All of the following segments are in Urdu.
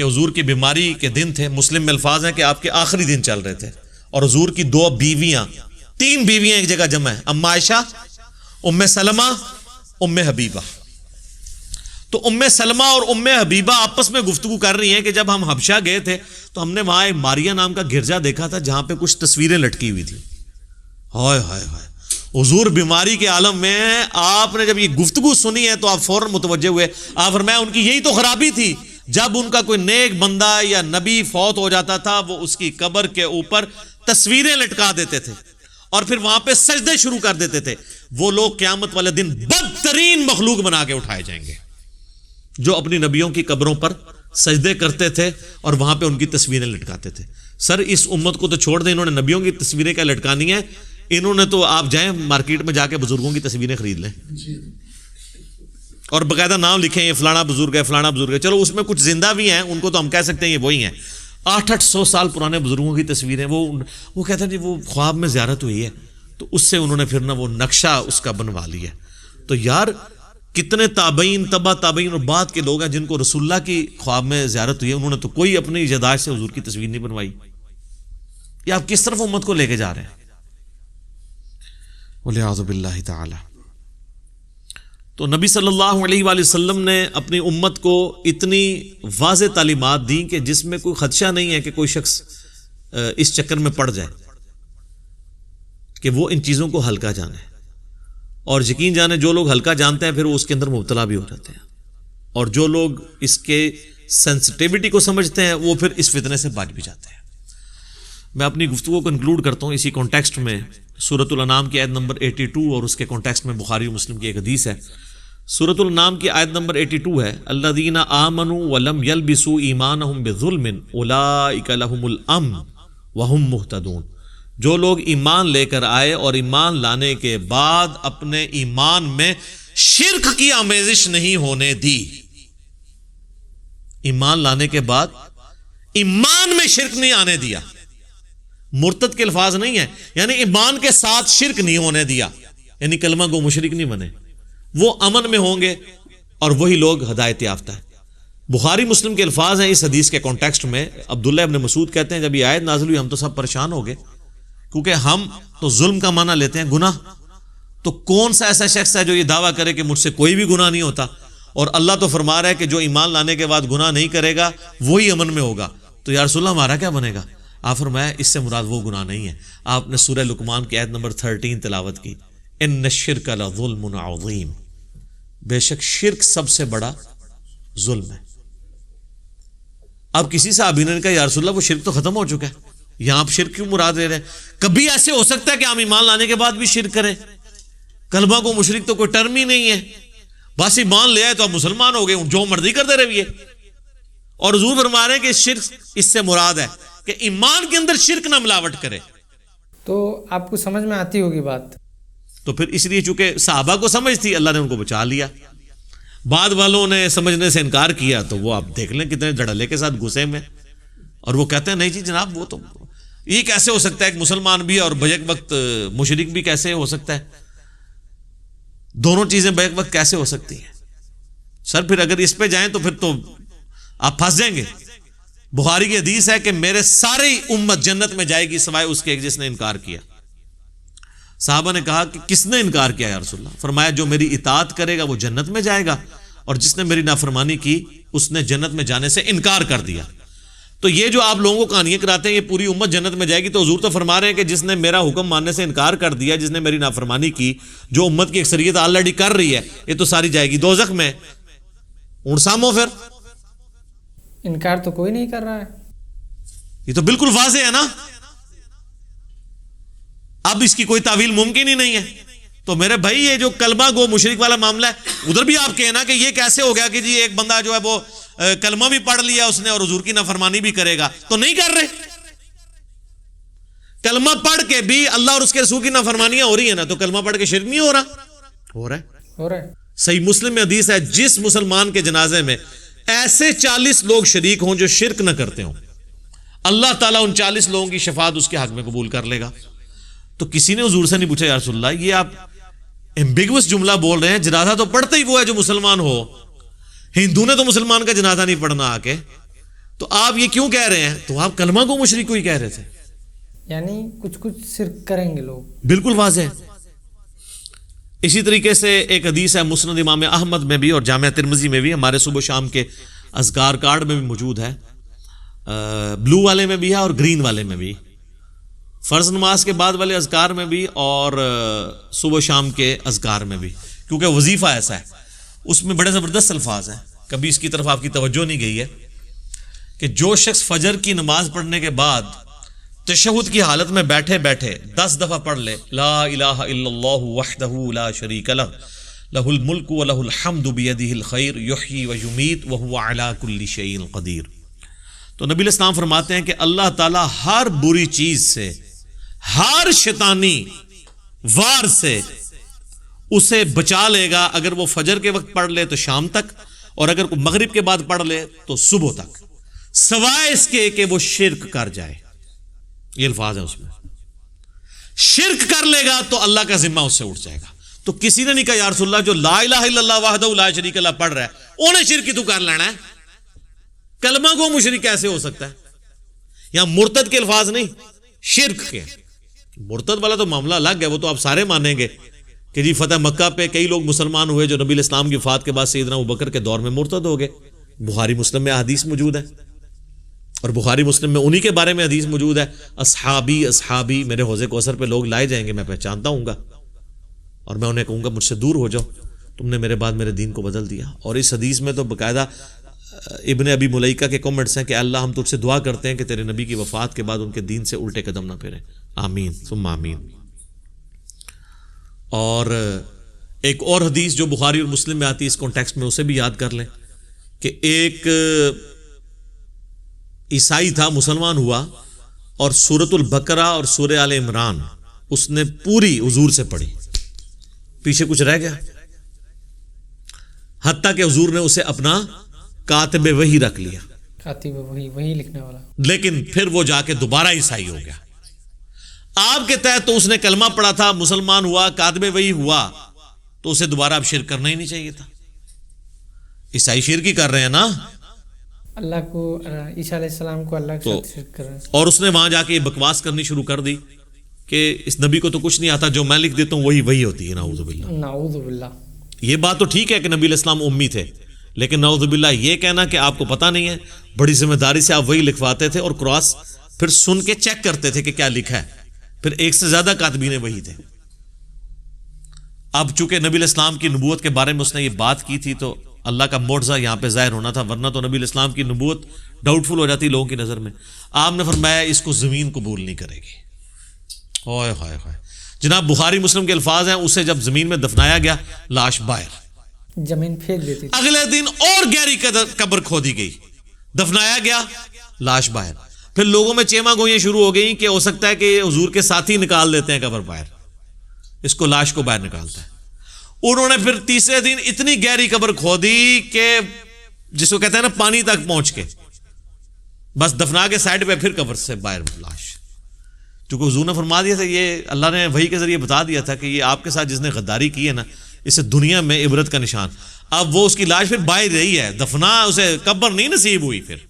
کہ حضور کی بیماری کے دن تھے. مسلم میں الفاظ ہیں کہ آپ کے آخری دن چل رہے تھے اور حضور کی 3 بیویاں ایک جگہ جمع ہیں, ام عائشہ, ام سلمہ, ام حبیبہ. تو ام سلمہ اور ام حبیبہ آپس میں گفتگو کر رہی ہیں کہ جب ہم حبشہ گئے تھے تو ہم نے وہاں ایک ماریا نام کا گرجا دیکھا تھا جہاں پہ کچھ تصویریں لٹکی ہوئی تھی. ہائے ہائے ہائے, حضور بیماری کے عالم میں آپ نے جب یہ گفتگو سنی ہے تو آپ فوراً متوجہ ہوئے. آپ فرمایا ان کی یہی تو خرابی تھی, جب ان کا کوئی نیک بندہ یا نبی فوت ہو جاتا تھا وہ اس کی قبر کے اوپر تصویریں لٹکا دیتے تھے اور پھر وہاں پہ سجدے شروع کر دیتے تھے. وہ لوگ قیامت والے دن بدترین مخلوق بنا کے اٹھائے جائیں گے جو اپنی نبیوں کی قبروں پر سجدے کرتے تھے اور وہاں پہ ان کی تصویریں لٹکاتے تھے. سر اس امت کو تو چھوڑ دیں, انہوں نے نبیوں کی تصویریں کیا لٹکانی ہیں, انہوں نے تو آپ جائیں مارکیٹ میں جا کے بزرگوں کی تصویریں خرید لیں اور باقاعدہ نام لکھیں یہ فلانا بزرگ ہے فلانا بزرگ ہے. چلو اس میں کچھ زندہ بھی ہیں, ان کو تو ہم کہہ سکتے ہیں یہ وہی ہیں. 800 سال پرانے بزرگوں کی تصویریں, وہ کہتے ہیں جی وہ خواب میں زیارت ہوئی ہے تو اس سے انہوں نے پھر نہ وہ نقشہ اس کا بنوا لیا. تو یار کتنے تابعین تبع تابعین اور بعد کے لوگ ہیں جن کو رسول اللہ کی خواب میں زیارت ہوئی ہے, انہوں نے تو کوئی اپنی یادداشت سے حضور کی تصویر نہیں بنوائی. یہ آپ کس طرف امت کو لے کے جا رہے ہیں؟ وَلِعَاذُ بِاللَّهِ تعالی. تو نبی صلی اللہ علیہ وآلہ وسلم نے اپنی امت کو اتنی واضح تعلیمات دیں کہ جس میں کوئی خدشہ نہیں ہے کہ کوئی شخص اس چکر میں پڑ جائے کہ وہ ان چیزوں کو ہلکا جانے, اور یقین جانے جو لوگ ہلکا جانتے ہیں پھر وہ اس کے اندر مبتلا بھی ہو جاتے ہیں, اور جو لوگ اس کے سینسٹیوٹی کو سمجھتے ہیں وہ پھر اس فتنے سے بچ بھی جاتے ہیں. میں اپنی گفتگو کو انکلوڈ کرتا ہوں اسی کانٹیکسٹ میں سورۃ الانعام کی آیت نمبر 82 اور اس کے کانٹیکسٹ میں بخاری و مسلم کی ایک حدیث ہے. سورۃ الانعام کی آیت نمبر 82 ہے, الذین آمنوا ولم یلبسوا ایمانہم بظلم اولئک لہم الامن وہم مہتدون. جو لوگ ایمان لے کر آئے اور ایمان لانے کے بعد اپنے ایمان میں شرک کی آمیزش نہیں ہونے دی. ایمان لانے کے بعد ایمان میں شرک نہیں آنے دیا, مرتد کے الفاظ نہیں ہیں, یعنی ایمان کے ساتھ شرک نہیں ہونے دیا, یعنی کلمہ گو مشرک نہیں بنے, وہ امن میں ہوں گے اور وہی لوگ ہدایت یافتہ ہیں. بخاری مسلم کے الفاظ ہیں اس حدیث کے کانٹیکسٹ میں. عبداللہ ابن مسعود کہتے ہیں جب یہ آیت نازل ہوئی ہم تو سب پریشان ہو گئے, کیونکہ ہم تو ظلم کا معنی لیتے ہیں گناہ, تو کون سا ایسا شخص ہے جو یہ دعویٰ کرے کہ مجھ سے کوئی بھی گناہ نہیں ہوتا, اور اللہ تو فرما رہا ہے کہ جو ایمان لانے کے بعد گناہ نہیں کرے گا وہی امن میں ہوگا. تو یا رسول اللہ ہمارا کیا بنے گا؟ آپ فرمایا اس سے مراد وہ گناہ نہیں ہے. آپ نے سورہ لقمان کی آیت نمبر 13 تلاوت کی, ان الشرک لظلم عظیم, بے شک شرک سب سے بڑا ظلم ہے. اب کسی صحابی نے کہا یا رسول اللہ وہ شرک تو ختم ہو چکا ہے, یہاں آپ شرک کیوں مراد لے رہے ہیں؟ کبھی ایسے ہو سکتا ہے کہ ہم ایمان لانے کے بعد بھی شرک کریں؟ کلمہ کو مشرک تو کوئی ٹرم ہی نہیں ہے, بس ایمان لے آئے تو آپ مسلمان ہو گئے, جو مرضی کرتے رہیے. اور حضور فرما رہے ہیں کہ شرک اس سے مراد ہے کہ ایمان کے اندر شرک نہ ملاوٹ کرے. تو آپ کو سمجھ میں آتی ہوگی بات. تو پھر اس لیے چونکہ صحابہ کو سمجھ تھی اللہ نے ان کو بچا لیا, بعد والوں نے سمجھنے سے انکار کیا تو وہ آپ دیکھ لیں کتنے دھڑلے کے ساتھ گھسے میں, اور وہ کہتے ہیں نہیں جی جناب وہ تو یہ کیسے ہو سکتا ہے, ایک مسلمان بھی اور بیک وقت مشرک بھی کیسے ہو سکتا ہے, دونوں چیزیں بیک وقت کیسے ہو سکتی ہیں؟ سر پھر اگر اس پہ جائیں تو پھر تو آپ پھنس جائیں گے. بخاری کی حدیث ہے کہ میرے ساری امت جنت میں جائے گی سوائے اس کے ایک جس نے انکار کیا. صحابہ نے کہا کہ کس نے انکار کیا یا رسول اللہ؟ فرمایا جو میری اطاعت کرے گا وہ جنت میں جائے گا, اور جس نے میری نافرمانی کی اس نے جنت میں جانے سے انکار کر دیا. تو یہ جو آپ لوگوں کو کہانیاں کراتے ہیں یہ پوری امت جنت میں جائے گی, تو حضور تو فرما رہے ہیں کہ جس نے میرا حکم ماننے سے انکار کر دیا, جس نے میری نافرمانی کی, جو امت کی اکثریت آلریڈی کر رہی ہے, یہ تو ساری جائے گی دوزخ میں. اون سامو پھر انکار تو کوئی نہیں کر رہا ہے, یہ تو بالکل واضح ہے نا. اب اس کی کوئی تعویل ممکن ہی نہیں ہے. تو میرے بھائی یہ جو کلمہ گو مشرک والا معاملہ ہے ادھر بھی آپ کہنا کہ یہ کیسے ہو گیا کہ جی ایک بندہ جو ہے وہ کلمہ بھی پڑھ لیا اس نے اور حضور کی نافرمانی بھی کرے گا, تو نہیں کر رہے. کلمہ پڑھ کے بھی اللہ اور اس کے رسول کی نافرمانیاں ہو رہی ہیں نا, تو کلمہ پڑھ کے شرک نہیں ہو رہا؟ ہو رہا ہے. صحیح مسلم میں حدیث ہے جس مسلمان کے جنازے میں ایسے 40 لوگ شریک ہوں جو شرک نہ کرتے ہوں, اللہ تعالیٰ ان 40 لوگوں کی شفاعت اس کے حق میں قبول کر لے گا. تو کسی نے حضور سے نہیں پوچھا یا رسول اللہ یہ آپ ایمبیگوس جملہ بول رہے ہیں, جنازہ تو پڑھتا ہی وہ ہے جو مسلمان ہو, ہندو نے تو مسلمان کا جنازہ نہیں پڑھنا آ کے, تو آپ یہ کیوں کہہ رہے ہیں؟ تو آپ کلمہ کو مشرک کو ہی کہہ رہے تھے. یعنی کچھ شرک کریں گے لوگ. بالکل واضح ہے. اسی طریقے سے ایک حدیث ہے مسند امام احمد میں بھی اور جامعہ ترمذی میں بھی، ہمارے صبح شام کے اذکار کارڈ میں بھی موجود ہے، بلو والے میں بھی ہے اور گرین والے میں بھی، فرض نماز کے بعد والے اذکار میں بھی اور صبح شام کے اذکار میں بھی، کیونکہ وظیفہ ایسا ہے اس میں بڑے زبردست الفاظ ہیں. کبھی اس کی طرف آپ کی توجہ نہیں گئی ہے کہ جو شخص فجر کی نماز پڑھنے کے بعد تشہد کی حالت میں بیٹھے بیٹھے 10 دفعہ پڑھ لے لا الہ الا اللہ وحدہ لا شریک لہ لہ الملک و لہ الحمد بیدہ الخیر یحیی و یمیت وہو علی کل شیء قدیر، تو نبی علیہ السلام فرماتے ہیں کہ اللہ تعالیٰ ہر بری چیز سے، ہر شیطانی وار سے اسے بچا لے گا اگر وہ فجر کے وقت پڑھ لے تو شام تک، اور اگر مغرب کے بعد پڑھ لے تو صبح تک، سوائے اس کے کہ وہ شرک کر جائے. یہ الفاظ ہے اس میں. شرک کر لے گا تو اللہ کا ذمہ اس سے اٹھ جائے گا. تو کسی نے نہیں کہا یا رسول اللہ جو لا الہ الا اللہ وحدہ لا شریک لہ پڑھ رہا ہے انہیں شرک کی تو کر لینا ہے. کلمہ کو مشرک کیسے ہو سکتا ہے؟ یہاں مرتد کے الفاظ نہیں، شرک کے. مرتد والا تو معاملہ الگ ہے، وہ تو آپ سارے مانیں گے کہ جی فتح مکہ پہ کئی لوگ مسلمان ہوئے جو نبی علیہ السلام کی وفات کے بعد سیدنا ابوبکر کے دور میں مرتد ہو گئے. بخاری مسلم میں حدیث موجود ہے، اور بخاری مسلم میں انہی کے بارے میں حدیث موجود ہے، اصحابی اصحابی، میرے حوض کوثر پہ لوگ لائے جائیں گے، میں پہچانتا ہوں گا اور میں انہیں کہوں گا مجھ سے دور ہو جاؤ، تم نے میرے بعد میرے دین کو بدل دیا. اور اس حدیث میں تو باقاعدہ ابن ابی ملیکہ کے کمنٹس ہیں کہ اللہ ہم تجھ سے دعا کرتے ہیں کہ تیرے نبی کی وفات کے بعد ان کے دین سے الٹے قدم نہ پھیریں، آمین ثم آمین. اور ایک اور حدیث جو بخاری اور مسلم میں آتی ہے اس کانٹیکسٹ میں، اسے بھی یاد کر لیں کہ ایک عیسائی تھا، مسلمان ہوا اور سورۃ البقرہ اور سورہ آل عمران اس نے پوری حضور سے پڑھی، پیچھے کچھ رہ گیا، حتیٰ کہ حضور نے اسے اپنا کاتب وحی رکھ لیا، کاتب وحی لکھنے والا. لیکن پھر وہ جا کے دوبارہ عیسائی ہو گیا. آپ کے تحت تو اس نے کلمہ پڑھا تھا، مسلمان ہوا، کاتب وحی ہوا، تو اسے دوبارہ اب شرک کرنا ہی نہیں چاہیے تھا. عیسائی شرک ہی کر رہے ہیں نا، اللہ کو، عیسیٰ علیہ السلام کو اللہ کے ساتھ شرک کر رہے ہیں. اور اس نے وہاں جا کے یہ بکواس کرنی شروع کر دی کہ اس نبی کو تو کچھ نہیں آتا، جو میں لکھ دیتا ہوں وہی ہوتی ہے. نعوذ باللہ، نعوذ باللہ. یہ بات تو ٹھیک ہے کہ نبی علیہ السلام امی تھے، لیکن نعوذ باللہ یہ کہنا کہ آپ کو پتہ نہیں ہے، بڑی ذمہ داری سے آپ وہی لکھواتے تھے اور کراس پھر سن کے چیک کرتے تھے کہ کیا لکھا ہے. پھر ایک سے زیادہ کاتبین وہی تھے. اب چونکہ نبی علیہ السلام کی نبوت کے بارے میں اس نے یہ بات کی تھی تو اللہ کا معجزہ یہاں پہ ظاہر ہونا تھا، ورنہ تو نبی علیہ السلام کی نبوت ڈاؤٹ فل ہو جاتی لوگوں کی نظر میں. آپ نے فرمایا اس کو زمین قبول نہیں کرے گی. ہائے ہائے ہائے. جناب بخاری مسلم کے الفاظ ہیں، اسے جب زمین میں دفنایا گیا لاش باہر، زمین پھینک دیتی تھی. اگلے دن اور گہری قبر کھودی گئی، دفنایا گیا، لاش باہر. پھر لوگوں میں چیما گوئیاں شروع ہو گئیں کہ ہو سکتا ہے کہ حضور کے ساتھی نکال دیتے ہیں قبر باہر، اس کو لاش کو باہر نکالتا ہے. انہوں نے پھر تیسرے دن اتنی گہری قبر کھودی کہ جس کو کہتے ہیں نا پانی تک پہنچ کے، بس دفنا کے سائڈ پہ پھر قبر سے باہر لاش. چونکہ حضور نے فرما دیا تھا، یہ اللہ نے وحی کے ذریعے بتا دیا تھا کہ یہ آپ کے ساتھ جس نے غداری کی ہے نا، اسے دنیا میں عبرت کا نشان. اب وہ اس کی لاش پھر باہر رہی ہے، دفنا اسے قبر نہیں نصیب ہوئی. پھر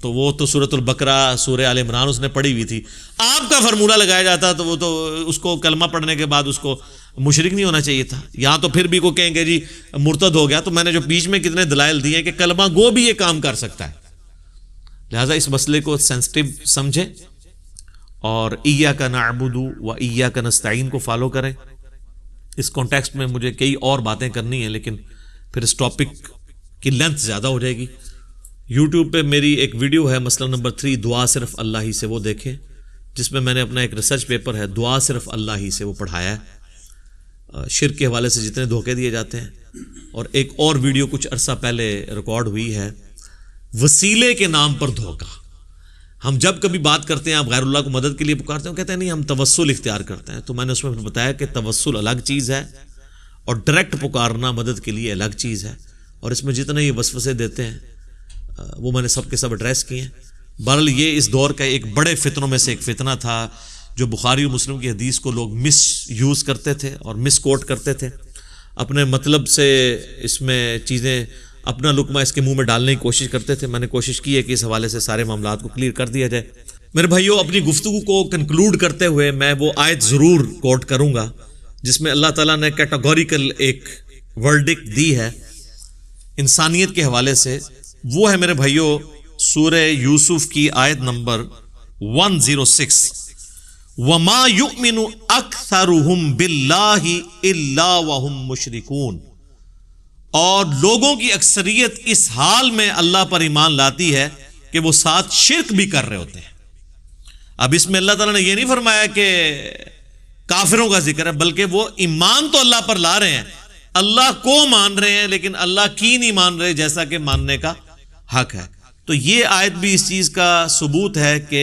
تو وہ تو سورۃ البقرہ سورہ آل عمران اس نے پڑھی ہوئی تھی. آپ کا فارمولہ لگایا جاتا تو وہ تو اس کو کلمہ پڑھنے کے بعد اس کو مشرک نہیں ہونا چاہیے تھا. یہاں تو پھر بھی کو کہیں گے جی مرتد ہو گیا، تو میں نے جو بیچ میں کتنے دلائل دیے کہ کلمہ گو بھی یہ کام کر سکتا ہے. لہٰذا اس مسئلے کو سینسٹیو سمجھیں اور ایاک نعبد و ایاک نستعین کو فالو کریں. اس کانٹیکسٹ میں مجھے کئی اور باتیں کرنی ہیں، لیکن پھر اس ٹاپک کی لینتھ زیادہ ہو جائے گی. یوٹیوب پہ میری ایک ویڈیو ہے مسئلہ نمبر 3 دعا صرف اللہ ہی سے، وہ دیکھیں، جس میں میں نے اپنا ایک ریسرچ پیپر ہے دعا صرف اللہ ہی سے وہ پڑھایا ہے، شرک کے حوالے سے جتنے دھوکے دیے جاتے ہیں. اور ایک اور ویڈیو کچھ عرصہ پہلے ریکارڈ ہوئی ہے، وسیلے کے نام پر دھوکہ. ہم جب کبھی بات کرتے ہیں آپ غیر اللہ کو مدد کے لیے پکارتے ہیں، کہتے ہیں نہیں ہم توسل اختیار کرتے ہیں. تو میں نے اس میں بتایا کہ توسل الگ چیز ہے اور ڈائریکٹ پکارنا مدد کے لیے الگ چیز ہے. اور اس میں جتنے یہ وسوسے دیتے ہیں وہ میں نے سب کے سب ایڈریس کیے ہیں. بہرحال یہ اس دور کا ایک بڑے فتنوں میں سے ایک فتنہ تھا جو بخاری و مسلم کی حدیث کو لوگ مس یوز کرتے تھے اور مس کوٹ کرتے تھے، اپنے مطلب سے اس میں چیزیں اپنا لقمہ اس کے منہ میں ڈالنے کی کوشش کرتے تھے. میں نے کوشش کی ہے کہ اس حوالے سے سارے معاملات کو کلیئر کر دیا جائے. میرے بھائیوں، اپنی گفتگو کو کنکلوڈ کرتے ہوئے میں وہ آیت ضرور کوٹ کروں گا جس میں اللہ تعالیٰ نے کیٹاگوریکل ایک ورڈکٹ دی ہے انسانیت کے حوالے سے. وہ ہے میرے بھائیوں سورہ یوسف کی آیت نمبر 106. وَمَا يُؤْمِنُ أَكْثَرُهُمْ بِاللَّهِ إِلَّا وَهُمْ مُشْرِكُونَ. اور لوگوں کی اکثریت اس حال میں اللہ پر ایمان لاتی ہے کہ وہ ساتھ شرک بھی کر رہے ہوتے ہیں. اب اس میں اللہ تعالیٰ نے یہ نہیں فرمایا کہ کافروں کا ذکر ہے، بلکہ وہ ایمان تو اللہ پر لا رہے ہیں، اللہ کو مان رہے ہیں، لیکن اللہ کی نہیں مان رہے جیسا کہ ماننے کا حق ہے. تو یہ آیت بھی اس چیز کا ثبوت ہے کہ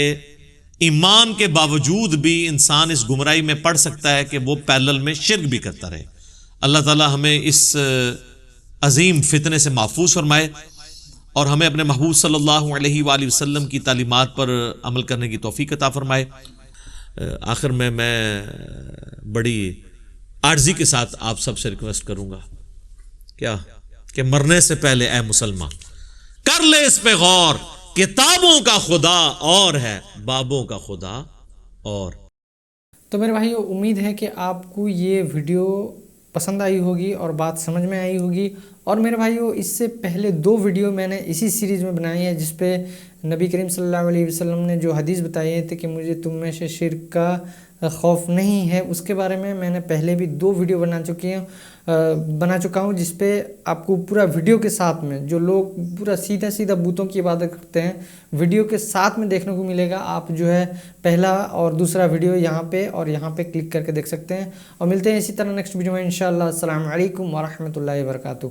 ایمان کے باوجود بھی انسان اس گمراہی میں پڑ سکتا ہے کہ وہ پیرلل میں شرک بھی کرتا رہے. اللہ تعالیٰ ہمیں اس عظیم فتنے سے محفوظ فرمائے اور ہمیں اپنے محبوب صلی اللہ علیہ وآلہ وسلم کی تعلیمات پر عمل کرنے کی توفیق عطا فرمائے. آخر میں بڑی عاجزی کے ساتھ آپ سب سے ریکویسٹ کروں گا کیا کہ مرنے سے پہلے اے مسلمان کر لے اس پہ غور، کتابوں کا خدا اور ہے، بابوں کا خدا اور. تو میرے بھائیو، امید ہے کہ آپ کو یہ ویڈیو پسند آئی ہوگی اور بات سمجھ میں آئی ہوگی. اور میرے بھائیو، اس سے پہلے 2 ویڈیو میں نے اسی سیریز میں بنائی ہے جس پہ نبی کریم صلی اللہ علیہ وسلم نے جو حدیث بتائی تھی کہ مجھے تم میں سے شرک کا خوف نہیں ہے، اس کے بارے میں نے پہلے بھی 2 ویڈیو بنا چکا ہوں جس پہ آپ کو پورا ویڈیو کے ساتھ میں، جو لوگ پورا سیدھا بتوں کی عبادت کرتے ہیں، ویڈیو کے ساتھ میں دیکھنے کو ملے گا. آپ جو ہے پہلا اور دوسرا ویڈیو یہاں پہ اور یہاں پہ کلک کر کے دیکھ سکتے ہیں. اور ملتے ہیں اسی طرح نیکسٹ ویڈیو میں انشاءاللہ. السلام علیکم ورحمۃ اللہ وبرکاتہ.